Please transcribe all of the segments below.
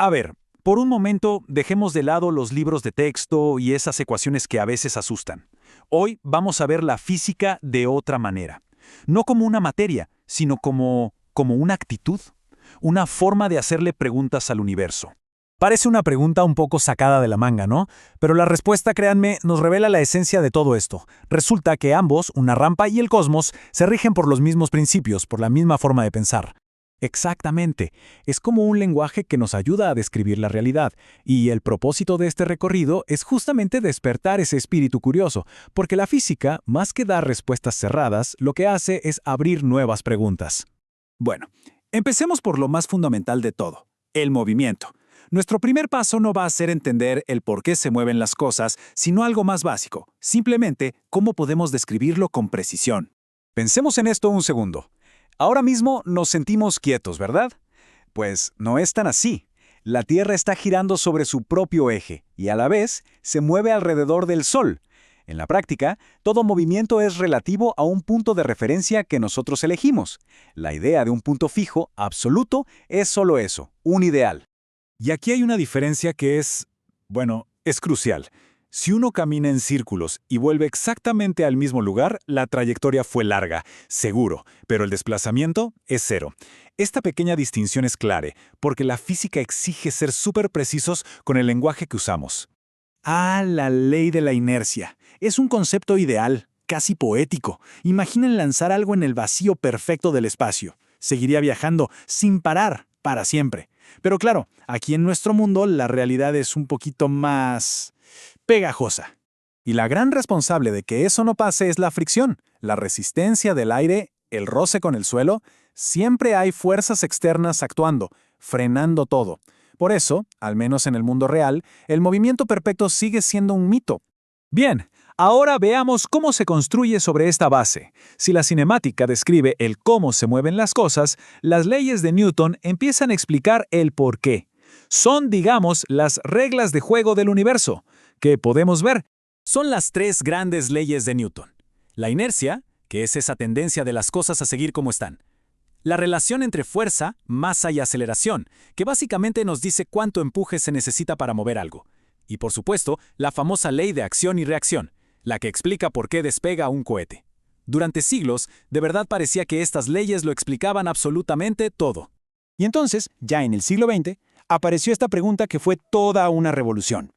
A ver, por un momento dejemos de lado los libros de texto y esas ecuaciones que a veces asustan. Hoy vamos a ver la física de otra manera. No como una materia, sino como una actitud, una forma de hacerle preguntas al universo. Parece una pregunta un poco sacada de la manga, ¿no? Pero la respuesta, créanme, nos revela la esencia de todo esto. Resulta que ambos, una rampa y el cosmos, se rigen por los mismos principios, por la misma forma de pensar. Exactamente. Es como un lenguaje que nos ayuda a describir la realidad, y el propósito de este recorrido es justamente despertar ese espíritu curioso, porque la física, más que dar respuestas cerradas, lo que hace es abrir nuevas preguntas. Bueno, empecemos por lo más fundamental de todo, el movimiento. Nuestro primer paso no va a ser entender el por qué se mueven las cosas, sino algo más básico, simplemente cómo podemos describirlo con precisión. Pensemos en esto un segundo. Ahora mismo nos sentimos quietos, ¿verdad? Pues no es tan así. La Tierra está girando sobre su propio eje y a la vez se mueve alrededor del Sol. En la práctica, todo movimiento es relativo a un punto de referencia que nosotros elegimos. La idea de un punto fijo, absoluto, es solo eso, un ideal. Y aquí hay una diferencia que es crucial. Si uno camina en círculos y vuelve exactamente al mismo lugar, la trayectoria fue larga, seguro, pero el desplazamiento es cero. Esta pequeña distinción es clave, porque la física exige ser súper precisos con el lenguaje que usamos. Ah, la ley de la inercia. Es un concepto ideal, casi poético. Imaginen lanzar algo en el vacío perfecto del espacio. Seguiría viajando sin parar, para siempre. Pero claro, aquí en nuestro mundo la realidad es un poquito más pegajosa. Y la gran responsable de que eso no pase es la fricción, la resistencia del aire, el roce con el suelo. Siempre hay fuerzas externas actuando, frenando todo. Por eso, al menos en el mundo real, el movimiento perpetuo sigue siendo un mito. Bien, ahora veamos cómo se construye sobre esta base. Si la cinemática describe el cómo se mueven las cosas, las leyes de Newton empiezan a explicar el por qué. Son, digamos, las reglas de juego del universo, que podemos ver. Son las tres grandes leyes de Newton. La inercia, que es esa tendencia de las cosas a seguir como están. La relación entre fuerza, masa y aceleración, que básicamente nos dice cuánto empuje se necesita para mover algo. Y por supuesto, la famosa ley de acción y reacción, la que explica por qué despega un cohete. Durante siglos, de verdad parecía que estas leyes lo explicaban absolutamente todo. Y entonces, ya en el siglo XX, apareció esta pregunta que fue toda una revolución.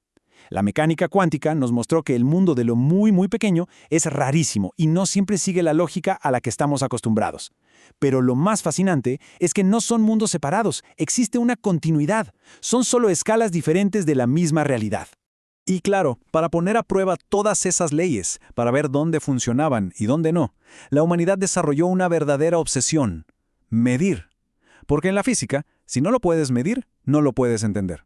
La mecánica cuántica nos mostró que el mundo de lo muy, muy pequeño es rarísimo y no siempre sigue la lógica a la que estamos acostumbrados. Pero lo más fascinante es que no son mundos separados, existe una continuidad. Son solo escalas diferentes de la misma realidad. Y claro, para poner a prueba todas esas leyes, para ver dónde funcionaban y dónde no, la humanidad desarrolló una verdadera obsesión: medir. Porque en la física, si no lo puedes medir, no lo puedes entender.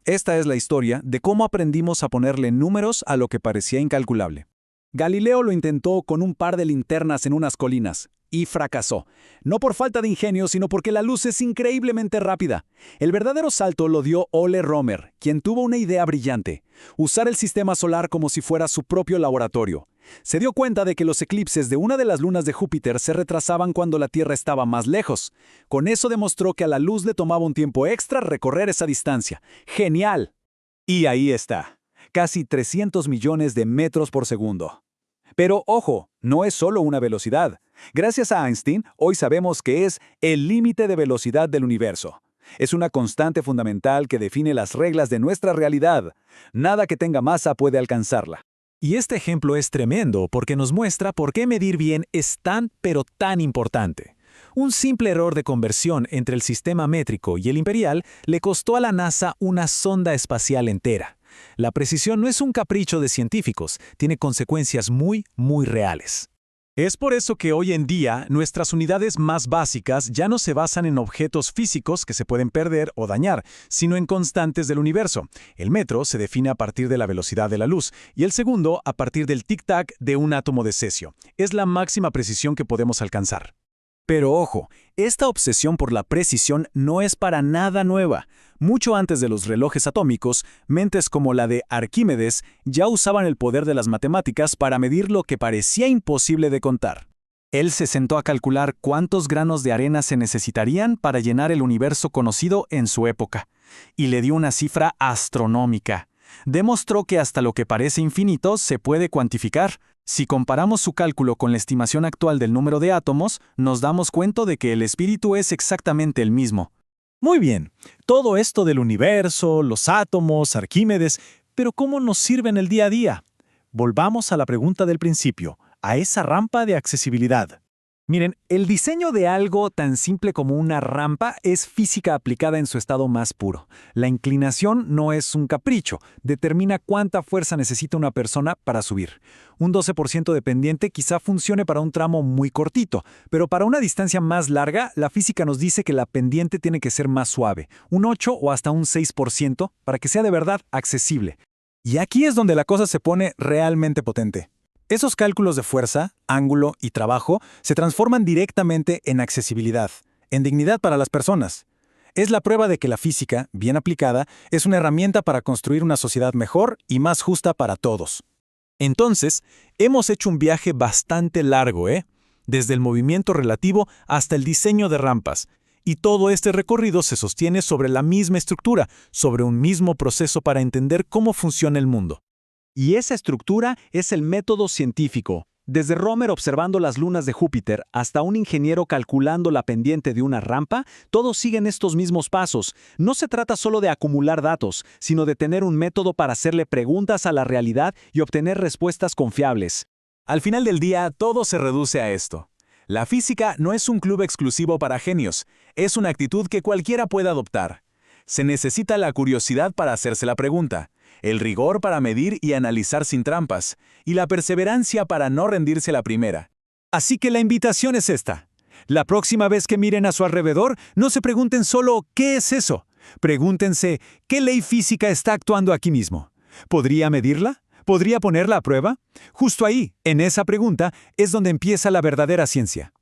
Esta es la historia de cómo aprendimos a ponerle números a lo que parecía incalculable. Galileo lo intentó con un par de linternas en unas colinas y fracasó. No por falta de ingenio, sino porque la luz es increíblemente rápida. El verdadero salto lo dio Ole Romer, quien tuvo una idea brillante: usar el sistema solar como si fuera su propio laboratorio. Se dio cuenta de que los eclipses de una de las lunas de Júpiter se retrasaban cuando la Tierra estaba más lejos. Con eso demostró que a la luz le tomaba un tiempo extra recorrer esa distancia. ¡Genial! Y ahí está, casi 300 millones de metros por segundo. Pero ojo, no es solo una velocidad. Gracias a Einstein, hoy sabemos que es el límite de velocidad del universo. Es una constante fundamental que define las reglas de nuestra realidad. Nada que tenga masa puede alcanzarla. Y este ejemplo es tremendo porque nos muestra por qué medir bien es tan, pero tan importante. Un simple error de conversión entre el sistema métrico y el imperial le costó a la NASA una sonda espacial entera. La precisión no es un capricho de científicos, tiene consecuencias muy, muy reales. Es por eso que hoy en día nuestras unidades más básicas ya no se basan en objetos físicos que se pueden perder o dañar, sino en constantes del universo. El metro se define a partir de la velocidad de la luz y el segundo a partir del tic-tac de un átomo de cesio. Es la máxima precisión que podemos alcanzar. Pero ojo, esta obsesión por la precisión no es para nada nueva. Mucho antes de los relojes atómicos, mentes como la de Arquímedes ya usaban el poder de las matemáticas para medir lo que parecía imposible de contar. Él se sentó a calcular cuántos granos de arena se necesitarían para llenar el universo conocido en su época, y le dio una cifra astronómica. Demostró que hasta lo que parece infinito se puede cuantificar. Si comparamos su cálculo con la estimación actual del número de átomos, nos damos cuenta de que el espíritu es exactamente el mismo. Muy bien, todo esto del universo, los átomos, Arquímedes, pero ¿cómo nos sirve en el día a día? Volvamos a la pregunta del principio, a esa rampa de accesibilidad. Miren, el diseño de algo tan simple como una rampa es física aplicada en su estado más puro. La inclinación no es un capricho, determina cuánta fuerza necesita una persona para subir. Un 12% de pendiente quizá funcione para un tramo muy cortito, pero para una distancia más larga, la física nos dice que la pendiente tiene que ser más suave, un 8 o hasta un 6%, para que sea de verdad accesible. Y aquí es donde la cosa se pone realmente potente. Esos cálculos de fuerza, ángulo y trabajo se transforman directamente en accesibilidad, en dignidad para las personas. Es la prueba de que la física, bien aplicada, es una herramienta para construir una sociedad mejor y más justa para todos. Entonces, hemos hecho un viaje bastante largo, Desde el movimiento relativo hasta el diseño de rampas. Y todo este recorrido se sostiene sobre la misma estructura, sobre un mismo proceso para entender cómo funciona el mundo. Y esa estructura es el método científico. Desde Romer observando las lunas de Júpiter hasta un ingeniero calculando la pendiente de una rampa, todos siguen estos mismos pasos. No se trata solo de acumular datos, sino de tener un método para hacerle preguntas a la realidad y obtener respuestas confiables. Al final del día, todo se reduce a esto. La física no es un club exclusivo para genios, es una actitud que cualquiera puede adoptar. Se necesita la curiosidad para hacerse la pregunta, el rigor para medir y analizar sin trampas, y la perseverancia para no rendirse a la primera. Así que la invitación es esta. La próxima vez que miren a su alrededor, no se pregunten solo ¿qué es eso? Pregúntense ¿qué ley física está actuando aquí mismo? ¿Podría medirla? ¿Podría ponerla a prueba? Justo ahí, en esa pregunta, es donde empieza la verdadera ciencia.